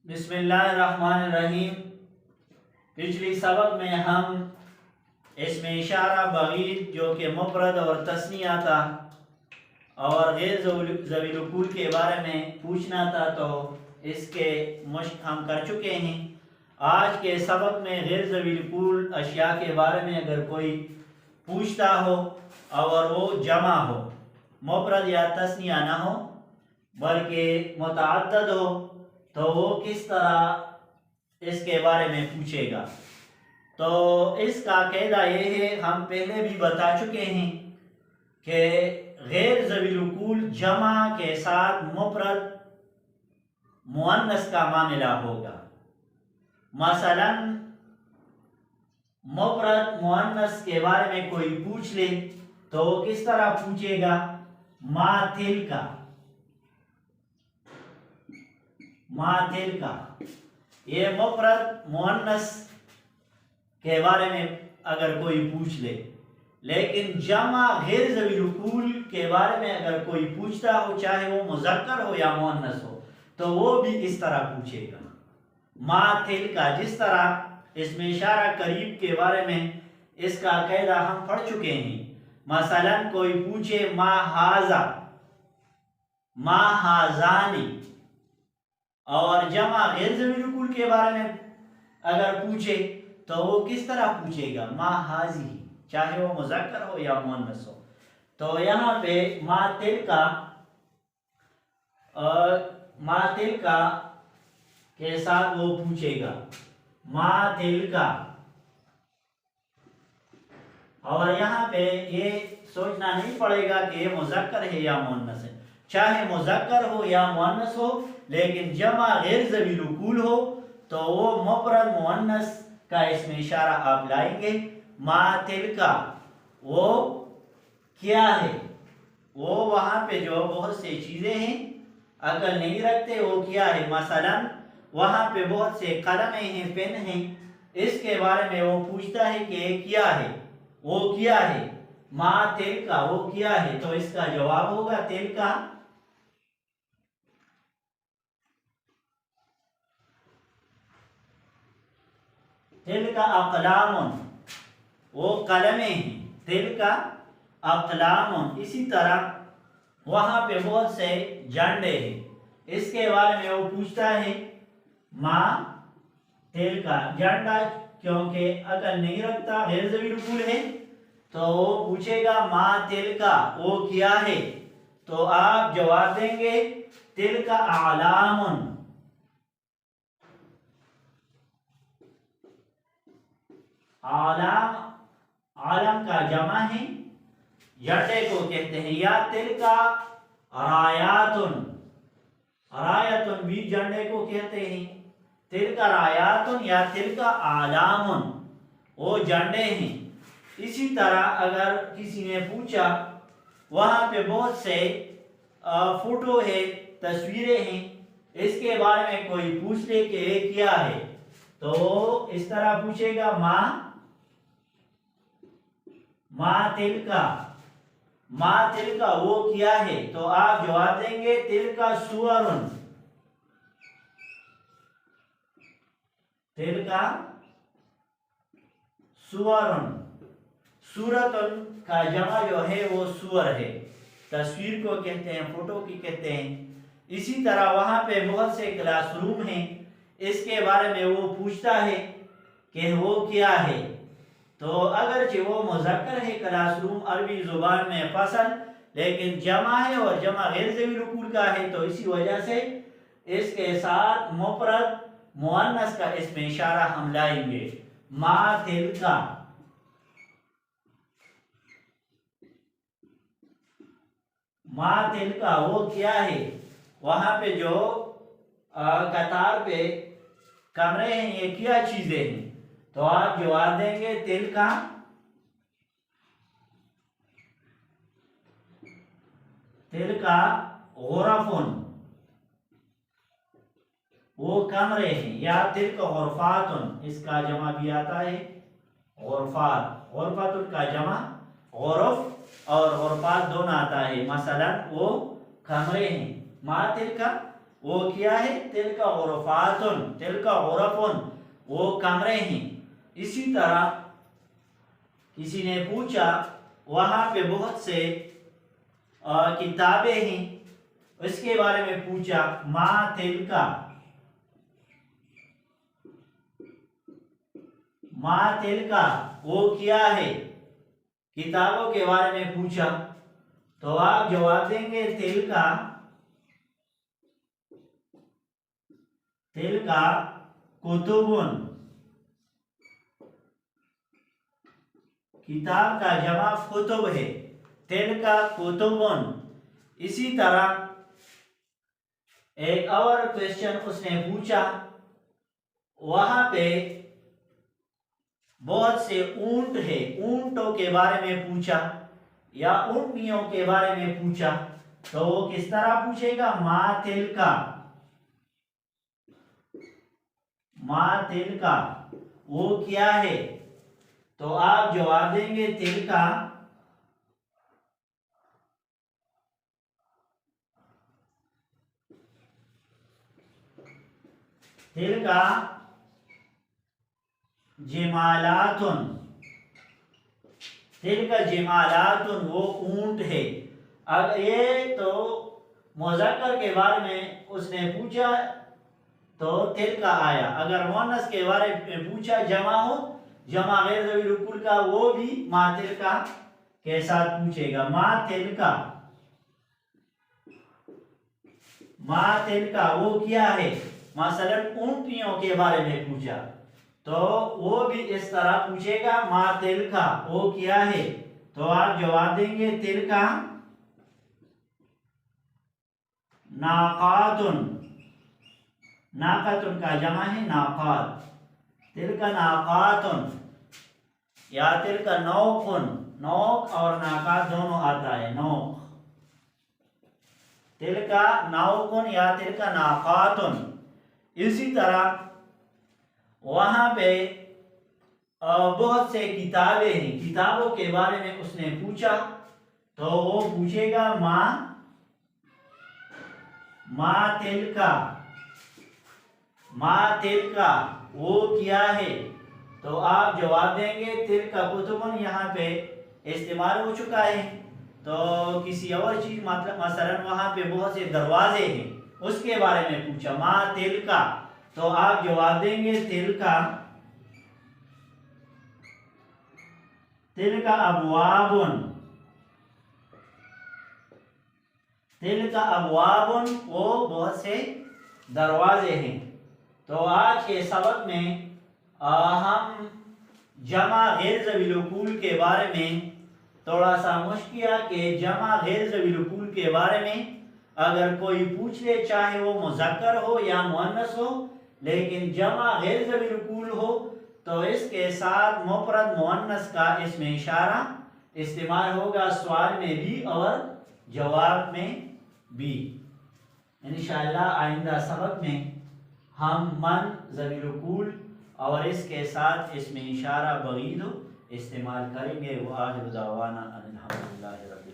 بسم اللہ الرحمن الرحیم۔ پچھلی سبق میں ہم اس میں اشارہ بعید جو کہ مفرد اور تثنیہ تھا اور غیر ذوی العقول کے بارے میں پوچھنا تھا، تو اس کے مشق ہم کر چکے ہیں۔ آج کے سبق میں غیر ذوی العقول اشیاء کے بارے میں اگر کوئی پوچھتا ہو اور وہ جمع ہو، مفرد یا تثنیہ نہ ہو بلکہ متعدد ہو، تو وہ کس طرح اس کے بارے میں پوچھے گا۔ تو اس کا قاعدہ یہ ہے، ہم پہلے بھی بتا چکے ہیں کہ غیر ذوی العقول جمع کے ساتھ مفرد مؤنث کا معاملہ ہوگا۔ مثلا مفرد مؤنث کے بارے میں کوئی پوچھ لے تو وہ کس طرح پوچھے گا؟ ما تلک، ما تلک، یہ مفرد مؤنث کے بارے میں اگر کوئی پوچھ لے۔ لیکن جمع غیر ذوی العقول کے بارے میں اگر کوئی پوچھتا ہو، چاہے وہ مذکر ہو یا مؤنث ہو، تو وہ بھی اس طرح پوچھے گا، ما تلک۔ جس طرح اس میں اشارہ قریب کے بارے میں اس کا قاعدہ ہم پڑھ چکے ہیں۔ مثلا کوئی پوچھے ما ھذا، ما ھذانی، اور جمع غیر ذوی العقول کے بارے میں اگر پوچھے تو وہ کس طرح پوچھے گا؟ ما ھذی، چاہے وہ مذکر ہو یا مؤنث ہو۔ تو یہاں پہ ما تلک کے ساتھ وہ پوچھے گا ما تلک، اور یہاں پہ یہ سوچنا نہیں پڑے گا کہ یہ مذکر ہے یا مؤنث ہے، چاہے مذکر ہو یا مؤنث ہو، لیکن جمع غیر ذوی العقول ہو تو وہ مفرد مؤنث کا اس میں اشارہ آپ لائیں گے۔ ما تلک، وہ کیا ہے؟ وہ وہاں پہ جو بہت سی چیزیں ہیں عقل نہیں رکھتے، وہ کیا ہے؟ مثلا وہاں پہ بہت سے قلمیں ہیں، پین ہیں، اس کے بارے میں وہ پوچھتا ہے کہ یہ کیا ہے، وہ کیا ہے؟ ما تلک، وہ کیا ہے؟ تو اس کا جواب ہوگا تلک، تلک اقلام، وہ قلمیں ہیں، تلک اقلام۔ اسی طرح وہاں پہ بہت سے جھنڈے ہیں، اس کے بارے میں وہ پوچھتا ہے ما تلک، جھنڈا کیونکہ عقل نہیں رکھتا، غیر ذوی العقول ہے، تو وہ پوچھے گا ما تلک، وہ کیا ہے؟ تو آپ جواب دیں گے تلک اعلام، عالم، عالم کا جمع ہے، جھنڈے کو کہتے ہیں، یا تلک رایات، رایات بھی جھنڈے کو کہتے ہیں، تلک رایات یا تلک اعلام، وہ جھنڈے ہیں۔ اسی طرح اگر کسی نے پوچھا وہاں پہ بہت سے فوٹو ہے، تصویریں ہیں، اس کے بارے میں کوئی پوچھ لے کہ یہ کیا ہے، تو اس طرح پوچھے گا ما تلک، ما تلک، وہ کیا ہے؟ تو آپ جواب دیں گے تلک صور، تلک صور، صورت کا جمع جو ہے وہ صور ہے، تصویر کو کہتے ہیں، فوٹو کی کہتے ہیں۔ اسی طرح وہاں پہ بہت سے کلاس روم ہیں، اس کے بارے میں وہ پوچھتا ہے کہ وہ کیا ہے، تو اگرچہ وہ مذکر ہے کلاس روم عربی زبان میں فصل، لیکن جمع ہے اور جمع غیر ذوی العقول کا ہے، تو اسی وجہ سے اس کے ساتھ مفرد مؤنث کا اس میں اشارہ ہم لائیں گے، ما تلک، ما تلک، وہ کیا ہے؟ وہاں پہ جو قطار پہ کمرے ہیں، یہ کیا چیزیں ہیں؟ تو آپ جواب دیں گے تلک، تلک غرف، وہ کمرے ہیں، یا تلک غرفات، اس کا جمع بھی آتا ہے غرفات، غرفات کا جمع غرف اور غرفات دونوں آتا ہے، مثلا وہ کمرے ہیں۔ ما تلک وہ کیا ہے؟ تلک غرفاتن، تلک غرفن، وہ کمرے ہیں۔ اسی طرح کسی نے پوچھا وہاں پہ بہت سے کتابیں ہیں، اس کے بارے میں پوچھا ما تلکا، ما تلکا وہ کیا ہے؟ کتابوں کے بارے میں پوچھا تو آپ جواب دیں گے تلکا، تلکا کتبن، کتاب کا جمع کتب ہے، تلکا کتبن۔ اسی طرح ایک اور کویسچن اس نے پوچھا، وہاں پہ بہت سے اونٹ ہے، اونٹوں کے بارے میں پوچھا یا اونٹنیوں کے بارے میں پوچھا تو وہ کس طرح پوچھے گا؟ ما تلکا، ما تلکا وہ کیا ہے؟ تو آپ جواب دیں گے تلکا، تلکا جمالاتن، تلکا جمالاتن وہ اونٹ ہے۔ اگر یہ تو مذکر کے بارے میں اس نے پوچھا تو تلکا آیا، اگر مؤنث کے بارے میں پوچھا جمع ہو، جمع غیر ذوی الکل کا، وہ بھی ما تلکا کے ساتھ پوچھے گا، ما تلکا، ما تلکا وہ کیا ہے؟ مثلا اونٹنیوں کے بارے میں پوچھا تو وہ بھی اس طرح پوچھے گا ما تلکا وہ کیا ہے؟ تو آپ جواب دیں گے تلکا ناقاتن، ناقاتن کا جمع ہے ناقات، تلکا ناقاتن یا تلکا نوقن، نوق اور ناقات دونوں آتا ہے، نوق، تلکا نوقن یا تلکا ناقاتن۔ اسی طرح وہاں پہ بہت سے کتابیں ہیں، کتابوں کے بارے میں اس نے پوچھا تو وہ پوچھے گا ما تلکا، ما تلکا وہ کیا ہے؟ تو آپ جواب دیں گے تلکا کتبن، یہاں پہ استعمال ہو چکا ہے۔ تو کسی اور چیز مثلا وہاں پہ بہت سے دروازے ہیں، اس کے بارے میں پوچھا ما تلکا، تو آپ جواب دیں گے تلکا، تلکا ابوابن، تلکا ابوابن وہ بہت سے دروازے ہیں۔ تو آج کے سبق میں ہم جمع غیر ذوی الکول کے بارے میں تھوڑا سا مشق کیا کہ جمع غیر ذوی الکول کے بارے میں اگر کوئی پوچھ لے، چاہے وہ مذکر ہو یا مؤنث ہو، لیکن جمع غیر ذوی الکول ہو تو اس کے ساتھ مفرد مؤنث کا اسم اشارہ استعمال ہوگا، سوال میں بھی اور جواب میں بھی۔ انشاءاللہ آئندہ سبق میں ہم من ذوی الکول اور اس کے ساتھ اسم اشارہ بعید استعمال کریں گے۔ وآخر دعوانا ان الحمدللہ رب